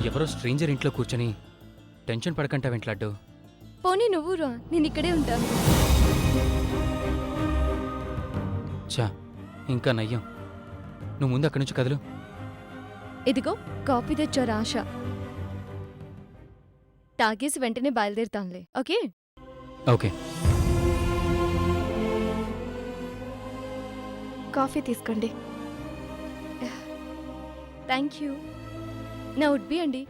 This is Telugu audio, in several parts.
ఎవరో స్ట్రేంజర్ ఇంట్లో కూర్చొని టెన్షన్ పడకంటావేంటి లడ్డు? పోనీ నువ్వు రా, నేను ఇక్కడే ఉంటాను. చా, ఇంకా నయ్యం. నువ్వు ముందు అక్కడి నుంచి కదలు. ఇదిగో కాఫీ తెచ్చారు ఆశ. తాగేసి వెంటనే బయలుదేరుతాంలే. Okay okay. కాఫీ తీసుకోండి. Thank you. నా ఉడ్బి అండి.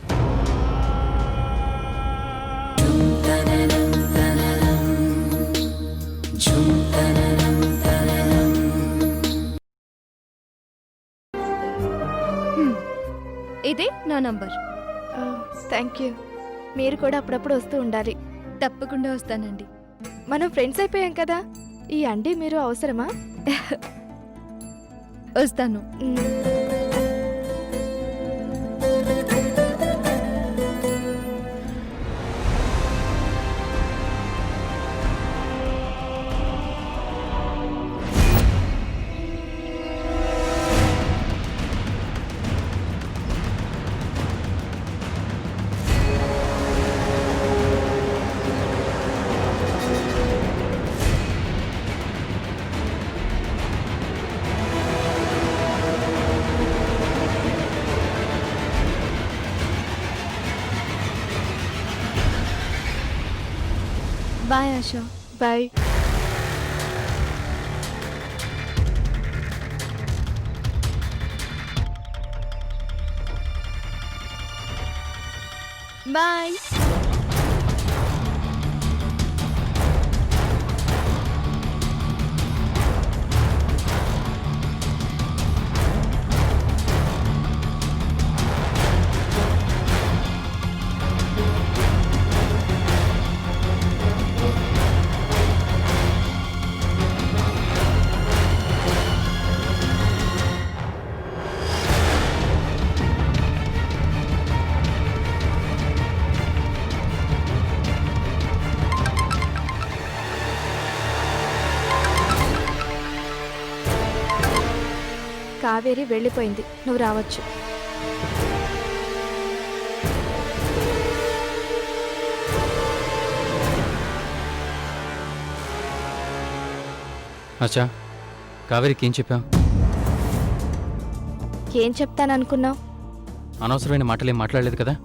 ఇదే నా నంబర్. Thank you. మీరు కూడా అప్పుడప్పుడు వస్తూ ఉండాలి. తప్పకుండా వస్తానండి. మనం ఫ్రెండ్స్ అయిపోయాం కదా, ఈ అండి మీరు అవసరమా? వస్తాను. Bye Asha. Bye. Bye. Kaveri వెళ్ళిపోయింది, నువ్వు రావచ్చు. అచ్చా, కావేరికి ఏం చెప్పావు? ఏం చెప్తాననుకున్నావు? అనవసరమైన మాటలేం మాట్లాడలేదు కదా?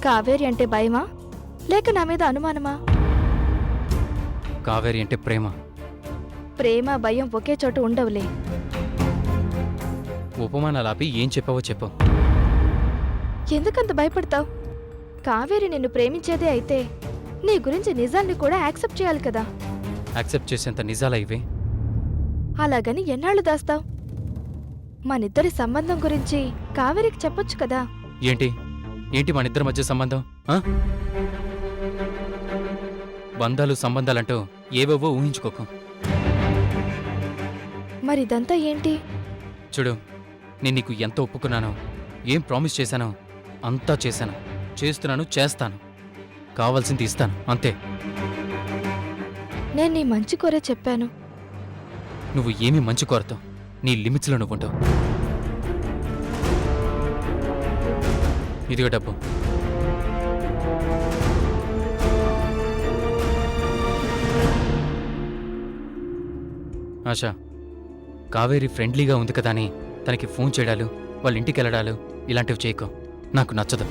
కావేరి అంటే భయమా లేక నా మీద అనుమానమా? కావేరి అంటే ప్రేమ. ప్రేమ భయం ఒకే చోట ఉండవులే. ఉపమానాలు ఆపి ఏం చెప్పావో చెప్పు. ఎందుకంత భయపడతావు? కావేరి నిన్ను ప్రేమించేదే అయితే నీ గురించి నిజాన్ని కూడా యాక్సెప్ట్ చేయాలి కదా. యాక్సెప్ట్ చేసేంత నిజాలా ఇవి? అలాగని ఎన్నాళ్ళు దాస్తావు? మనిద్దరి సంబంధం గురించి కావేరికి చెప్పొచ్చు కదా. ఏంటి ఏంటి మన ఇద్దరి మధ్య సంబంధం? బంధాలు సంబంధాలంటూ ఏవేవో ఊహించుకోకు. మరిదంతా ఏంటి? చూడు, నేను నీకు ఎంత ఒప్పుకున్నానో, ఏం ప్రామిస్ చేశానో అంతా చేశాను, చేస్తున్నాను, చేస్తాను. కావాల్సింది ఇస్తాను, అంతే. నేను నీ మంచి కోరే చెప్పాను. నువ్వు ఏమీ మంచి కోరతావు, నీ లిమిట్స్లో నువ్వుంటావు. ఇదిగో డబ్బు. ఆశా, కావేరి ఫ్రెండ్లీగా ఉంది కదా అని తనకి ఫోన్ చేయడాలు, వాళ్ళ ఇంటికి వెళ్ళడాలు ఇలాంటివి చేయకు. నాకు నచ్చదు.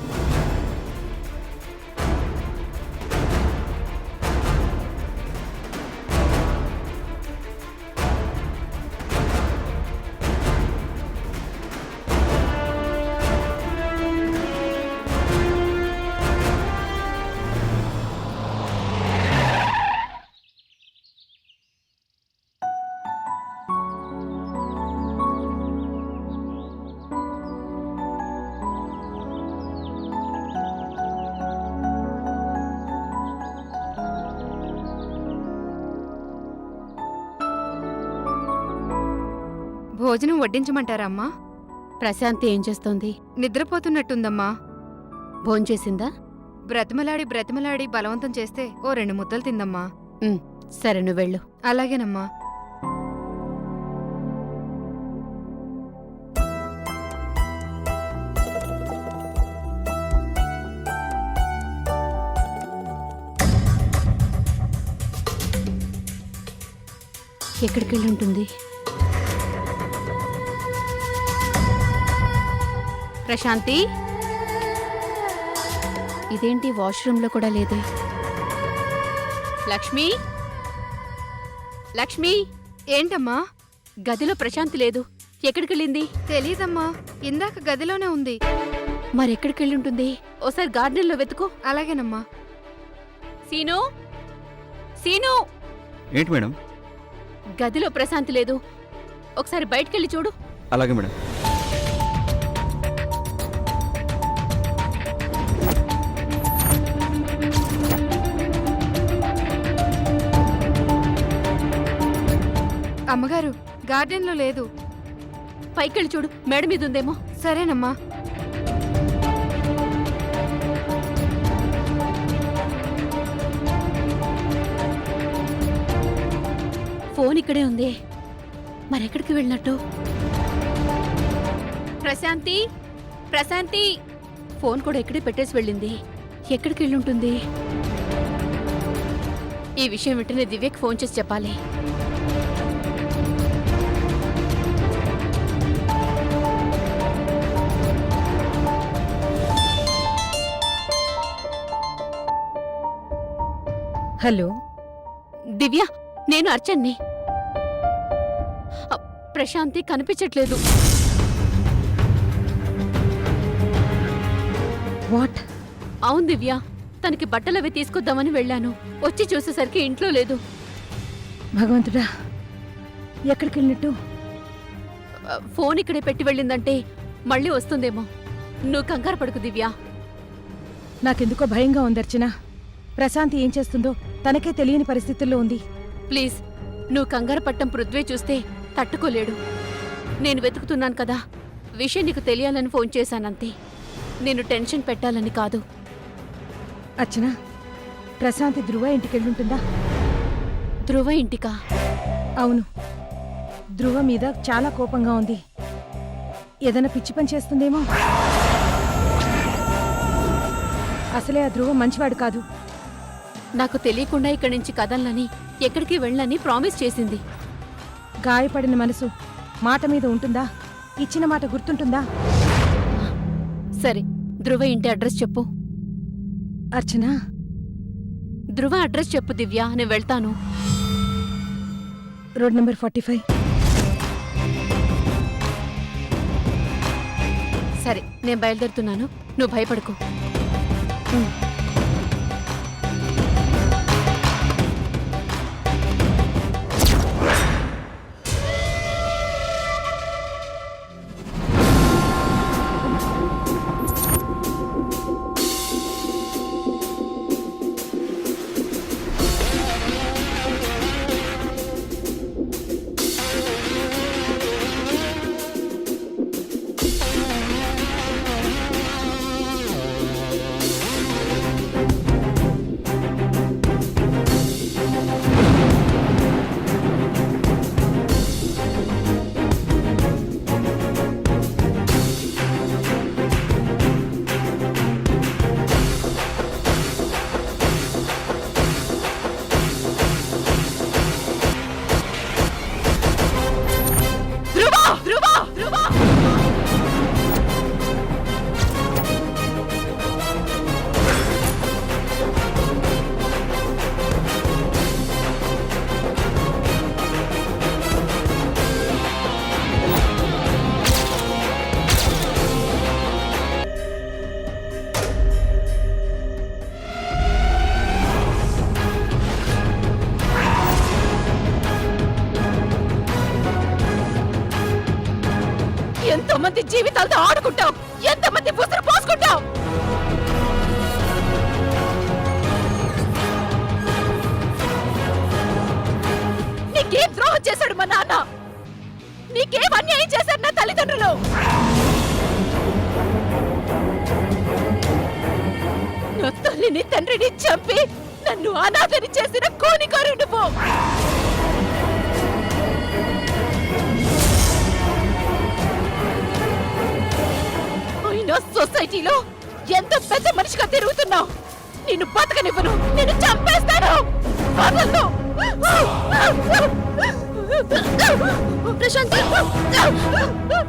భోజనం వడ్డించమంటారా అమ్మా? ప్రశాంతి ఏం చేస్తోంది? నిద్రపోతున్నట్టుందమ్మా. భోంచేసిందా? బ్రతిమలాడి బలవంతం చేస్తే ఓ 2 ముద్దలు తిందమ్మా. సరే, నువ్వు వెళ్ళు. అలాగేనమ్మా. ఎక్కడికి వెళ్ళి ఉంటుంది? ప్రశాంతి, ఇదేంటి వాష్రూమ్లో కూడా లేదే? లక్ష్మి, లక్ష్మి, ఏంటమ్మా? గదిలో ప్రశాంతి లేదు. ఎక్కడికి వెళ్ళింది? తెలీదమ్మా, ఇందాక గదిలోనే ఉంది. మరెక్కడికి వెళ్ళి ఉంటుంది? ఓసారి గార్డెన్లో వెతుకు. అలాగేనమ్మా. సీను, సీను, ఏంటి మేడం? గదిలో ప్రశాంతి లేదు. ఒకసారి బయటికెళ్ళి చూడు. అలాగే మేడం. అమ్మగారు, గార్డెన్లో లేదు. పైకెళ్ళి చూడు, మేడ మీద ఉందేమో. సరేనమ్మా. ఫోన్ ఇక్కడే ఉంది. మరెక్కడికి వెళ్ళినట్టు? ప్రశాంతి, ప్రశాంతి, ఫోన్ కూడా ఇక్కడే పెట్టేసి వెళ్ళింది. ఎక్కడికి వెళ్ళుంటుంది? ఈ విషయం వెంటనే దివ్యకి ఫోన్ చేసి చెప్పాలి. హలో, దివ్య, నేను అర్చన్ని. ప్రశాంతి కనిపించట్లేదు. వాట్? అవును దివ్య, తనకి బట్టలవి తీసుకొద్దామని వెళ్ళాను. వచ్చి చూసేసరికి ఇంట్లో లేదు. భగవంతుడా, ఎక్కడికి వెళ్ళినట్టు? ఫోన్ ఇక్కడే పెట్టి వెళ్ళిందంటే మళ్ళీ వస్తుందేమో. నువ్వు కంగారు పడుకు దివ్య. నాకెందుకో భయంగా ఉంది అర్చన. ప్రశాంతి ఏం చేస్తుందో తనకే తెలియని పరిస్థితుల్లో ఉంది. ప్లీజ్, నువ్వు కంగారు పట్టం పృథ్వీ చూస్తే తట్టుకోలేడు. నేను వెతుకుతున్నాను కదా, విషయం నీకు తెలియాలని ఫోన్ చేశానంతే. నేను టెన్షన్ పెట్టాలని కాదు. అర్చన, ప్రశాంతి ధ్రువ ఇంటికెళ్ళుంటుందా? ధ్రువ ఇంటికా? అవును, ధ్రువ మీద చాలా కోపంగా ఉంది. ఏదైనా పిచ్చి పని చేస్తుందేమో. అసలే ఆ ధ్రువ మంచివాడు కాదు. నాకు తెలియకుండా ఇక్కడి నుంచి కదలని, ఎక్కడికి వెళ్ళని ప్రామిస్ చేసింది. గాయపడిన మనసు మాట మీద ఉంటుందా? ఇచ్చిన మాట గుర్తుంటుందా? సరే, ధ్రువ ఇంటి అడ్రస్ చెప్పు. అర్చన, ధ్రువ అడ్రస్ చెప్పు దివ్య, నేను వెళ్తాను. Road number 45. సరే, నేను బయలుదేరుతున్నాను. నువ్వు భయపడకు. ఎంతమంది జీవితాలతో ఆడుకుంటావు? ఎంతమంది ఉసురు పోసుకుంటావు? నీకేం ద్రోహం చేశాడు మా నాన్న? నీకేం అన్యాయం చేశారు నా తల్లిదండ్రులు? నా తల్లిని తండ్రిని చంపి నన్ను అనాథని చేసిన కోనికారు నువ్వు. సొసైటీలో ఎంత పెద్ద మనిషిగా తిరుగుతున్నావు. నిన్ను బతకనివ్వను, నిన్ను చంపేస్తాను. వదలను. ప్రశాంతి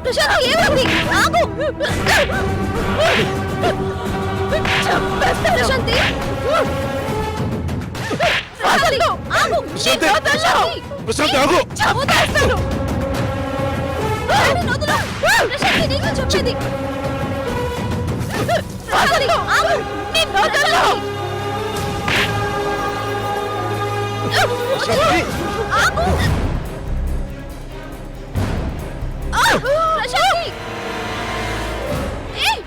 ప్రశాంతి ఏమైంది ఆగు చంపేస్తా ప్రశాంతి ప్రశాంతి ఆగు ప్రశాంతి ఆగు చంపేస్తాను ప్రశాంతి నీకు చెప్పేది ప్రశాంతి ఆగు నిన్ను వదలను ఆగు ప్రశాంతి ఏయ్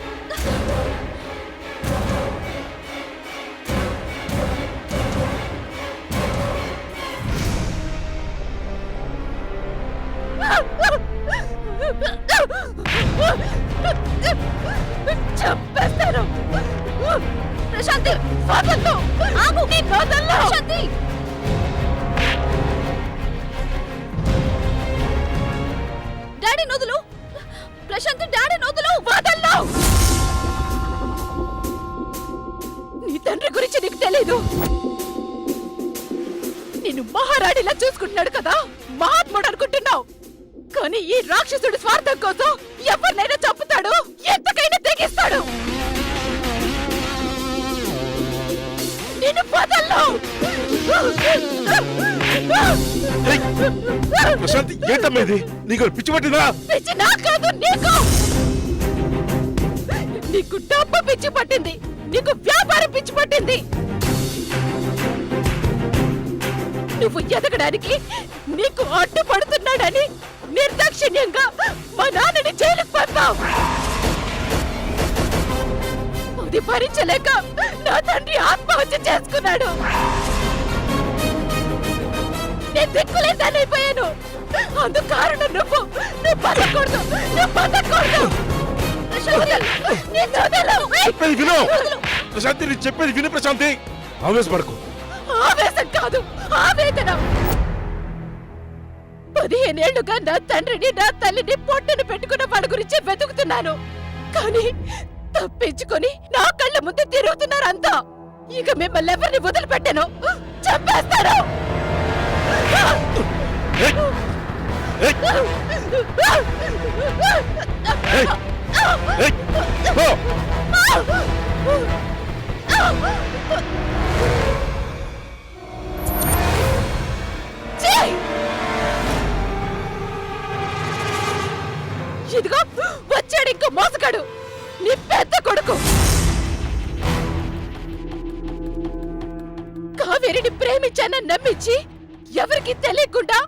చంపేస్తాను ప్రశాంతి వదలను ఆగు నిన్ను వదలను ప్రశాంతి డాడీ నొదులు ప్రశాంతి డాడీ నొదులు వదలను నీ తండ్రి గురించి నీకు తెలీదు నిన్ను మహారాణిలా చూసుకుంటున్నాడు కదా మహాత్ముడు అనుకుంటున్నావు కానీ ఈ రాక్షసుడి స్వార్థం కోసం ఎవరినైనా చంపుతాడు ఎంతకైనా తెగిస్తాడు నిన్ను వదలను ప్రశాంతి ఏంటమ్మా ఇది నీకు పిచ్చి పట్టిందా పిచ్చి నా కాదు నీకు నీకు డబ్బు పిచ్చి పట్టింది నీకు వ్యాపారం పిచ్చి పట్టింది నువ్వు ఎదగడానికి నీకు అడ్డుపడుతున్నాడని నిర్దాక్షిణ్యంగా మా నాన్నని జైలుకు పంపావు అది భరించలేక నా తండ్రి ఆత్మహత్య చేసుకున్నాడు నేను దిక్కులేదానైపోయాను అందుకు కారణం నువ్వు బతకూడదు నువ్వు బతకూడదు చెప్పేది విను ప్రశాంతి నేను చెప్పేది విను ప్రశాంతి ఆవేశపడకు ఆవేశం కాదు ఆవేదన 15 ఏళ్లుగా నా తండ్రిని నా తల్లిని పొట్టను పెట్టుకున్న వాళ్ళ గురించి వెతుకుతున్నాను కానీ తప్పించుకొని నా కళ్ళ ముందు తిరుగుతున్నారు అంతా ఇక మిమ్మల్ని ఎవరిని వదిలిపెట్టాను చంపేస్తాను ఇదిగో వచ్చాడు ఇంకో మోసగాడు నీ పెద్ద కొడుకు కావేరిని ప్రేమించానని నమ్మించి ఎవరికి తెలియకుండా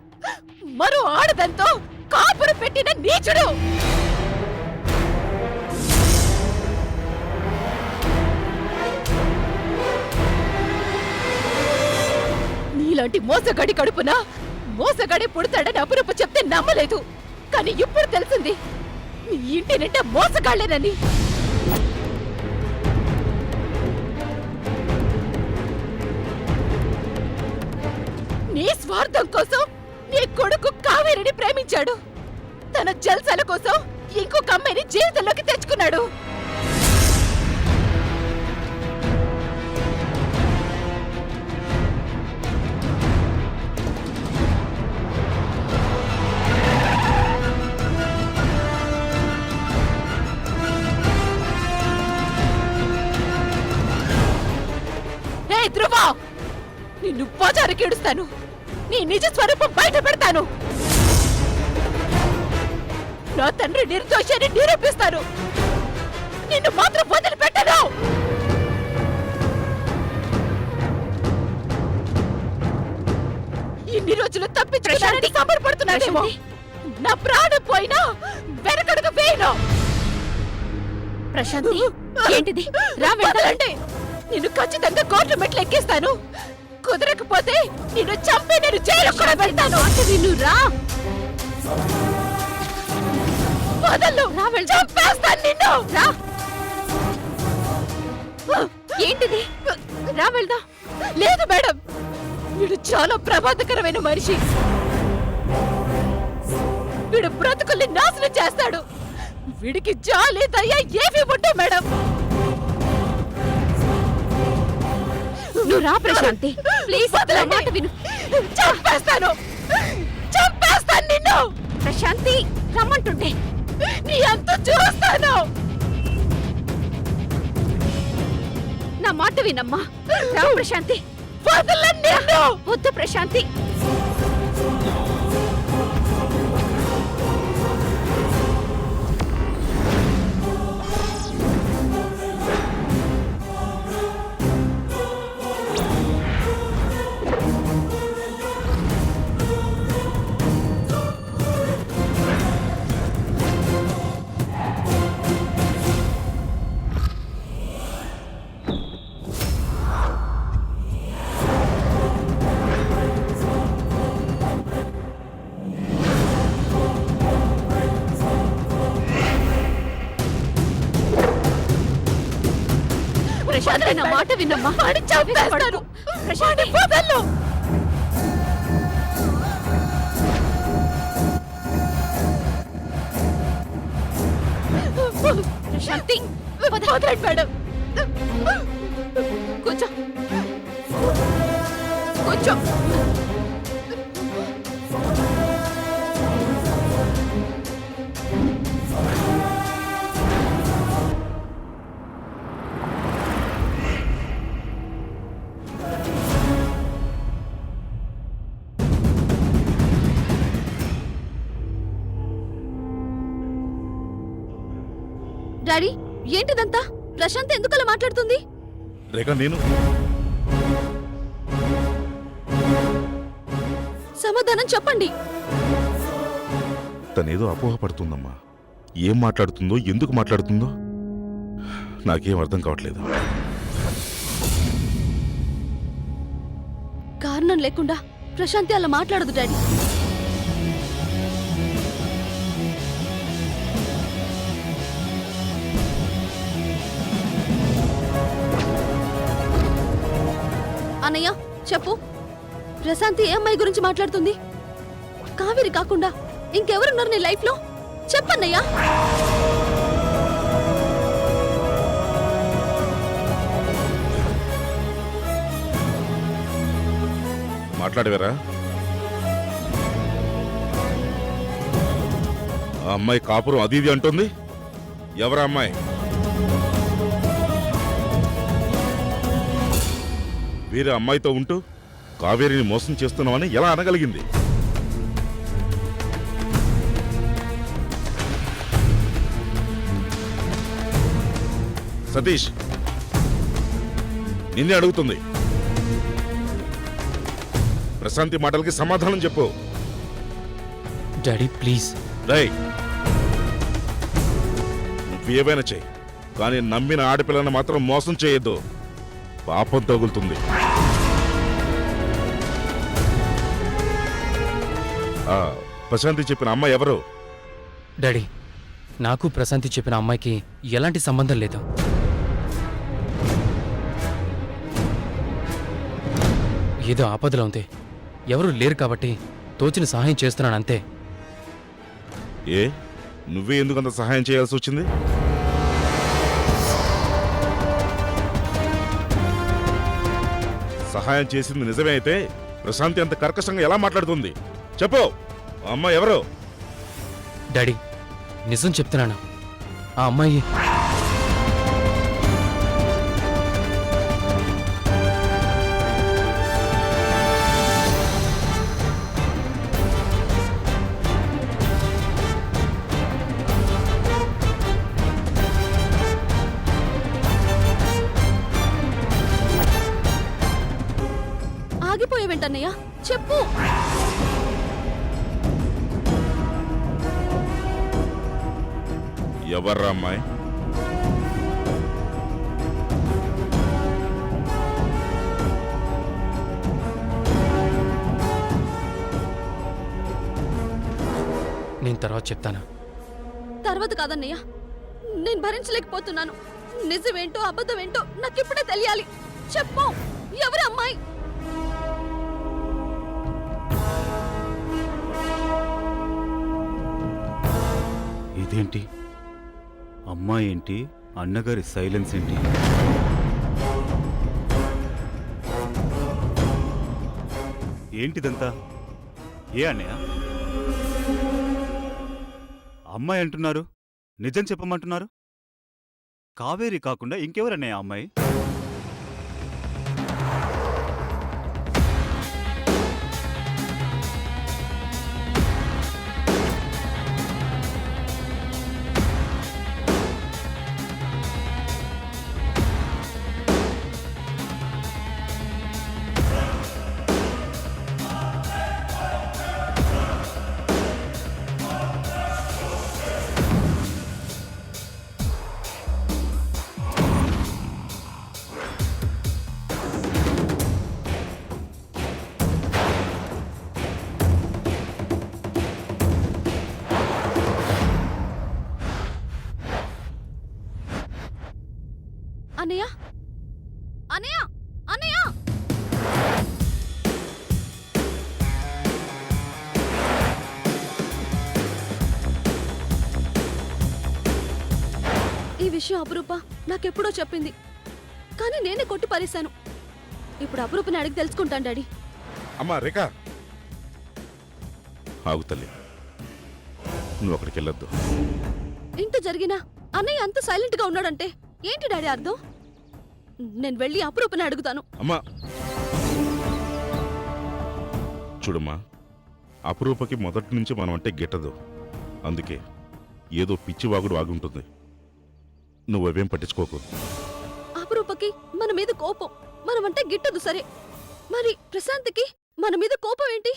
మరో ఆడదంతో కాపురు పెట్టిన నీచుడు నీలాంటి మోసగాడి కడుపున మోసగాడే పుడతాడని అపురూపు చెప్తే నమ్మలేదు కానీ ఇప్పుడు తెలిసింది నీ ఇంటి నిండా మోసగాళ్లేనని నీ స్వార్థం కోసం నీ కొడుకు కావేరిని ప్రేమించాడు తన జల్సాల కోసం ఇంకొక అమ్మాయిని జీవితంలోకి తెచ్చుకున్నాడు ధ్రువ నిన్ను బజారుకి ఏడుస్తాను నీ నిజ స్వరూపం బయట పెడతాను నా తండ్రి నిర్దోషాన్ని నిరూపిస్తాను నిన్ను మాత్రం వదిలిపెట్టను ఇన్ని రోజులు తప్పించుకోవడానికి సమర్పడుతున్నాడేమో నా ప్రాణం పోయినా వెనకడుగు వేయను ప్రశాంతి ఏంటిది వదలండి నిన్ను ఖచ్చితంగా కోర్టు మెట్లు ఎక్కిస్తాను కుదరకపోతే నిన్ను చంపి నేను జైలు కూడా వెళ్తాను నువ్వు రా వదలు చంపేస్తాను నిన్ను రా ఏంటిది రా వెళ్దా లేదు మేడం వీడు చాలా ప్రమాదకరమైన మనిషి వీడు బ్రతుకుల్ని నాశనం చేస్తాడు వీడికి జాలి దయ ఏవి ఉండవు మేడం నువ్వు రా ప్రశాంతి ప్లీజ్ వదలండి. మాట విను చంపేస్తాను చంపేస్తాను నిన్ను ప్రశాంతి రమ్మంటుంటే నీ అంత చూస్తాను. నా మాట వినమ్మా. రా ప్రశాంతి. వదలను నిన్ను. వద్దు ప్రశాంతి. ప్రశాంతి నా మాట వినమ్మా. వాడిని చంపేస్తాను. ప్రశాంతి వదలను. ప్రశాంతి వదలండి మేడం. కూర్చో కూర్చో. డాడీ ఏంటిదంతా? ప్రశాంత్ ఎందుకలా మాట్లాడుతుంది? రేఖ నేను సమాధానం చెప్పండి. తనేదో అపోహపడుతుందమ్మా. ఏం మాట్లాడుతుందో, ఎందుకు మాట్లాడుతుందో నాకేం అర్థం కావట్లేదు. కారణం లేకుండా ప్రశాంతి అలా మాట్లాడదు డాడీ. అన్నయ్య చెప్పు, ప్రశాంతి ఏ అమ్మాయి గురించి మాట్లాడుతుంది? కావేరి కాకుండా ఇంకెవరున్నారు నీ లైఫ్ లో? చెప్పన్నయ్యా. మాట్లాడేవారా? ఆ అమ్మాయి కాపురం అది ఇది అంటుంది. ఎవరా అమ్మాయి? వేరే అమ్మాయితో ఉంటూ కావేరిని మోసం చేస్తున్నామని ఎలా అనగలిగింది? సతీష్, నిన్నే అడుగుతుంది. ప్రశాంతి మాటలకి సమాధానం చెప్పు. Daddy please. రై, నువ్వేమైనా చెయ్యి, కానీ నమ్మిన ఆడపిల్లని మాత్రం మోసం చేయొద్దు. పాపం తగులుతుంది. ప్రశాంతి చెప్పిన అమ్మాయి ఎవరు? డాడీ నాకు ప్రశాంతి చెప్పిన అమ్మాయికి ఎలాంటి సంబంధం లేదు. ఏదో ఆపదలో ఉంది, ఎవరూ లేరు కాబట్టి తోచిన సహాయం చేస్తున్నాను అంతే. ఏ, నువ్వే ఎందుకంత సహాయం చేయాల్సి వచ్చింది? సహాయం చేసింది నిజమే అయితే ప్రశాంతి అంత కర్కశంగా ఎలా మాట్లాడుతుంది? చెప్పు, ఆ అమ్మాయి ఎవరు? డాడీ నిజం చెప్తున్నాను, ఆ అమ్మాయి ఆగిపోయేవేంటన్నయ్య? చెప్పు. ఎవర్రా అమ్మాయి? నేను తర్వాత చెప్తాను. తర్వాత కాదన్నయ్య, నేను భరించలేకపోతున్నాను. నిజమేంటో అబద్ధమేంటో నాకిప్పుడే తెలియాలి. చెప్పు, ఎవరు అమ్మాయి? ఇదేంటి? అమ్మాయి ఏంటి? అన్నగారి సైలెన్స్ ఏంటి? ఏంటిదంతా? ఏ అన్నయ్య? అమ్మాయి అంటున్నారు, నిజం చెప్పమంటున్నారు. కావేరి కాకుండా ఇంకెవరన్నయ్య ఆ అమ్మాయి? అన్నయ్య అన్నయ్య అన్నయ్య ఈ విషయం అపురూప నాకెప్పుడో చెప్పింది, కానీ నేనే కొట్టి పారేశాను. ఇప్పుడు అపురూపని అడిగి తెలుసుకుంటాను డాడీ. అమ్మా రేఖ, ఆగు తల్లి, నువ్వు అక్కడికి వెళ్ళొద్దు. ఇంత జరిగినా అన్నయ్య అంత సైలెంట్ గా ఉన్నాడంటే ఏంటి డాడీ అర్థం? నేను వెళ్ళి అపురూపని అడుగుతాను. అమ్మా చూడమ్మా, అపురూపకి మొదటి నుంచి మనం అంటే గిట్టదు. అందుకే ఏదో పిచ్చి వాగుడు వాగుంటుంది. నువ్వేం పట్టించుకోకు. అపురూపకి మన మీద కోపం, మనమంటే గిట్టదు సరే, మరి ప్రశాంత్కి మన మీద కోపం ఏంటి?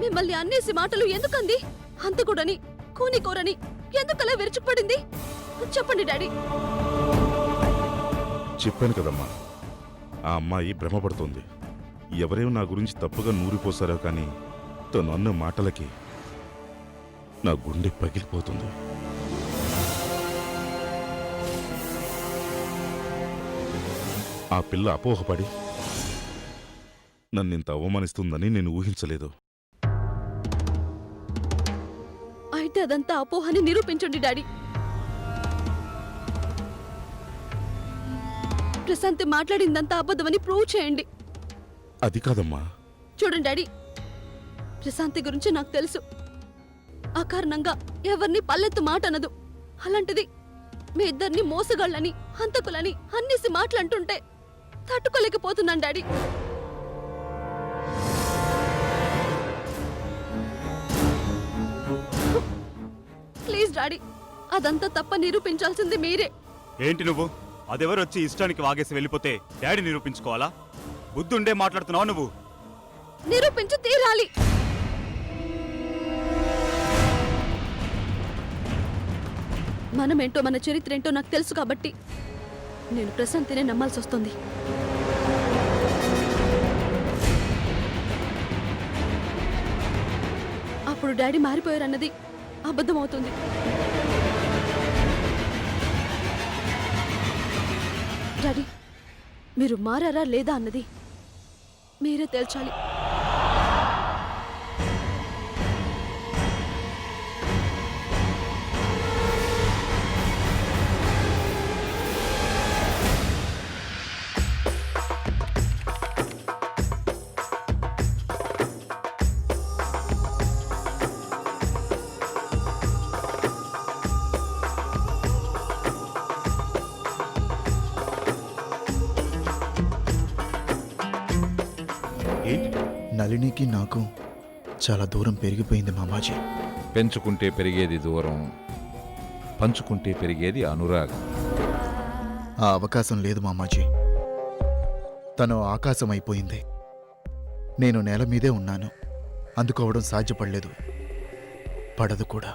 మిమ్మల్ని అన్నేసి మాటలు ఎందుకంది? హంతకుడని కూనికోరని ఎందుకలా విరుచుకుపడింది? చెప్పండి డాడీ. చెప్పాను కదమ్మా, ఆ అమ్మాయి భ్రమపడుతోంది. ఎవరేమో నా గురించి తప్పుగా నూరిపోసారో కానీ తను అన్న మాటలకి నా గుండె పగిలిపోతుంది. ఆ పిల్ల అపోహపడి నన్నింత అవమానిస్తుందని నేను ఊహించలేదు. అయితే అదంతా అపోహని నిరూపించండి డాడీ. ప్రశాంత్ మాట్లాడిందంతా అబద్ధమని ప్రూవ్ చేయండి. అది కాదమ్మా. చూడండి డాడీ, ప్రశాంతి గురించి నాకు తెలుసు. అకారణంగా ఎవరిని పల్లెత్తు మాట అనదు. అలాంటిది మీ ఇద్దరిని మోసగాళ్ళని హంతకులని అన్నేసి మాటలంటుంటే తట్టుకోలేకపోతున్నాను డాడీ. ప్లీజ్ డాడీ, అదంతా తప్ప నిరూపించాల్సింది మీరే. ఏంటి నువ్వు? అదెవరొచ్చి ఇష్టానికి వాగేసి వెళ్ళిపోతే డాడీ నిరూపించుకోవాలా? బుద్ధుండే మాట్లాడుతున్నావు నువ్వు. నిరూపించి తీరాలి. మనమేంటో మన చరిత్ర ఏంటో నాకు తెలుసు కాబట్టి నేను ప్రశాంతినే నమ్మాల్సి వస్తుంది. అప్పుడు డాడీ మారిపోయారన్నది అబద్ధమవుతుంది. డాడీ, మీరు మారారా లేదా అన్నది మీరే తేల్చాలి. నళినికి నాకు చాలా దూరం పెరిగిపోయింది మామాజీ. పెంచుకుంటే పెరిగేది దూరం, పంచుకుంటే పెరిగేది అనురాగం. ఆ అవకాశం లేదు మామాజీ. తను ఆకాశం అయిపోయింది, నేను నేల మీదే ఉన్నాను. అందుకోవడం సాధ్యపడలేదు, పడదు కూడా.